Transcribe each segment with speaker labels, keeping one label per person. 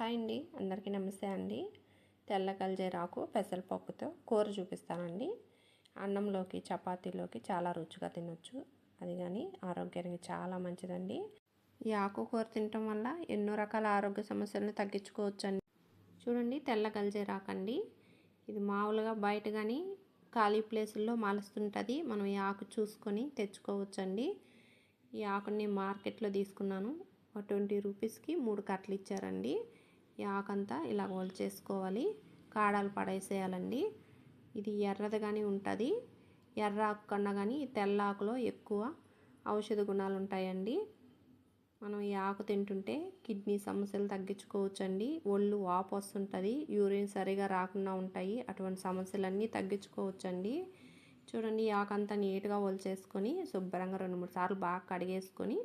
Speaker 1: Hi అండి, అందరికీ నమస్తే అండి. తెల్ల గల్జేరాకు పెసరపప్పుతో కూర చూపిస్తానండి. అన్నంలోకి చపాతీలోకి చాలా రుచిగా తినొచ్చు. అది కానీ ఆరోగ్యానికి చాలా మంచిదండి. ఈ ఆకుకూర తినటం వల్ల ఎన్నో రకాల ఆరోగ్య సమస్యలను తగ్గించుకోవచ్చండి. చూడండి, తెల్ల గల్జేరాకండి. ఇది మామూలుగా బయట కానీ ఖాళీ ప్లేసుల్లో మాలుస్తుంటుంది. మనం ఈ ఆకు చూసుకొని తెచ్చుకోవచ్చండి. ఈ ఆకుని మార్కెట్లో తీసుకున్నాను. 20 రూపీస్కి 3 కట్టలు ఇచ్చారండి. ఈ ఆకంతా ఇలా చేసుకోవాలి, కాడాలు పడేసేయాలండి. ఇది ఎర్రదిగానే ఉంటుంది. ఎర్ర ఆకు కన్నా కానీ తెల్ల ఆకులో ఎక్కువ ఔషధ గుణాలు ఉంటాయండి. మనం ఈ ఆకు తింటుంటే కిడ్నీ సమస్యలు తగ్గించుకోవచ్చండి. ఒళ్ళు వాపు వస్తుంటుంది, యూరిన్ సరిగా రాకుండా ఉంటాయి. అటువంటి సమస్యలన్నీ తగ్గించుకోవచ్చండి. చూడండి, ఈ ఆకంతా నీట్గా చేసుకొని శుభ్రంగా 2-3 సార్లు బాగా కడిగేసుకొని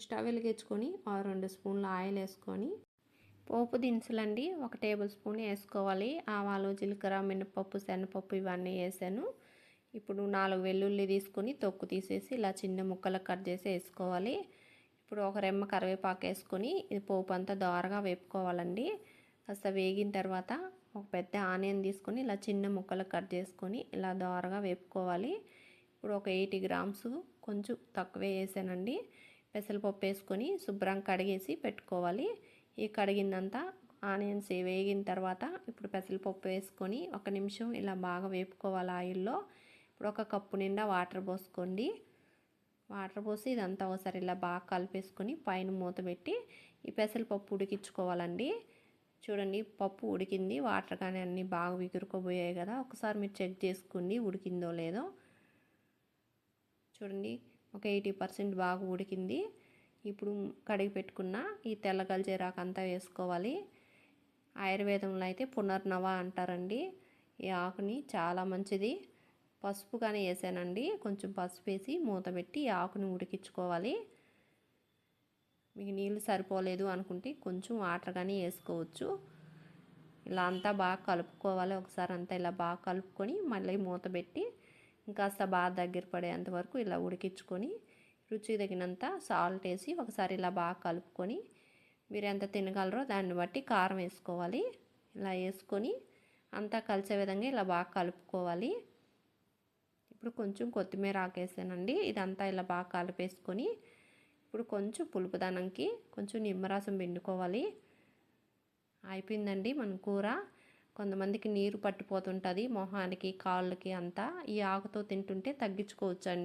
Speaker 1: స్టవ్ వెలిగించుకొని 2 స్పూన్ల ఆయిల్ వేసుకొని పోపు దినుసులండి 1 టేబుల్ స్పూన్ వేసుకోవాలి. ఆవాలు, జీలకర్ర, మినపప్పు, శనగపప్పు ఇవన్నీ వేసాను. ఇప్పుడు 4 వెల్లుల్లి తీసుకొని తొక్కు తీసేసి ఇలా చిన్న ముక్కలకు కట్ చేసి వేసుకోవాలి. ఇప్పుడు ఒక రెమ్మ కరివేపాకు వేసుకొని ఇది పోపు అంతా దోరగా వేపుకోవాలండి. కాస్త వేగిన తర్వాత ఒక పెద్ద ఆనియన్ తీసుకొని ఇలా చిన్న ముక్కలకు కట్ చేసుకొని ఇలా దోరగా వేపుకోవాలి. ఇప్పుడు ఒక 80 గ్రామ్స్ కొంచెం తక్కువే వేసానండి పెసరపప్పు వేసుకొని శుభ్రంగా కడిగేసి పెట్టుకోవాలి. ఈ కడిగిందంతా ఆనియన్స్ వేగిన తర్వాత ఇప్పుడు పెసరపప్పు వేసుకొని 1 నిమిషం ఇలా బాగా వేపుకోవాలి ఆయిల్లో. ఇప్పుడు 1 కప్పు నిండా వాటర్ పోసుకోండి. వాటర్ పోసి ఇదంతా ఒకసారి ఇలా బాగా కలిపేసుకొని పైన మూత పెట్టి ఈ పెసరపప్పు ఉడికించుకోవాలండి. చూడండి, పప్పు ఉడికింది, వాటర్ కానీ అన్నీ బాగా విగురుకోబోయాయి కదా. ఒకసారి మీరు చెక్ చేసుకోండి ఉడికిందో లేదో. చూడండి, ఒక 80% బాగా ఉడికింది. ఇప్పుడు కడిగి పెట్టుకున్న ఈ తెల్ల గల్జేరాకు అంతా వేసుకోవాలి. ఆయుర్వేదంలో అయితే పునర్నవ అంటారండి. ఈ ఆకుని చాలా మంచిది. పసుపు కానీ వేసానండి, కొంచెం పసుపు వేసి మూత పెట్టి ఈ ఆకుని ఉడికించుకోవాలి. మీకు నీళ్ళు సరిపోలేదు అనుకుంటే కొంచెం వాటర్ కానీ వేసుకోవచ్చు. ఇలా అంతా బాగా కలుపుకోవాలి. ఒకసారి అంతా ఇలా బాగా కలుపుకొని మళ్ళీ మూత పెట్టి ఇంకాస్త బాగా దగ్గర పడేంత వరకు ఇలా ఉడికించుకొని రుచికి తగినంత సాల్ట్ వేసి ఒకసారి ఇలా బాగా కలుపుకొని మీరు ఎంత తినగలరో దాన్ని బట్టి కారం వేసుకోవాలి. ఇలా వేసుకొని అంతా కలిసే విధంగా ఇలా బాగా కలుపుకోవాలి. ఇప్పుడు కొంచెం కొత్తిమీర ఆకేసానండి. ఇదంతా ఇలా బాగా కలిపేసుకొని ఇప్పుడు కొంచెం పులుపుదనంకి కొంచెం నిమ్మరసం పిండుకోవాలి. అయిపోయిందండి మన కూర. కొంతమందికి నీరు పట్టిపోతుంటుంది మొహానికి, కాళ్ళకి అంతా. ఈ ఆకుతో తింటుంటే తగ్గించుకోవచ్చండి.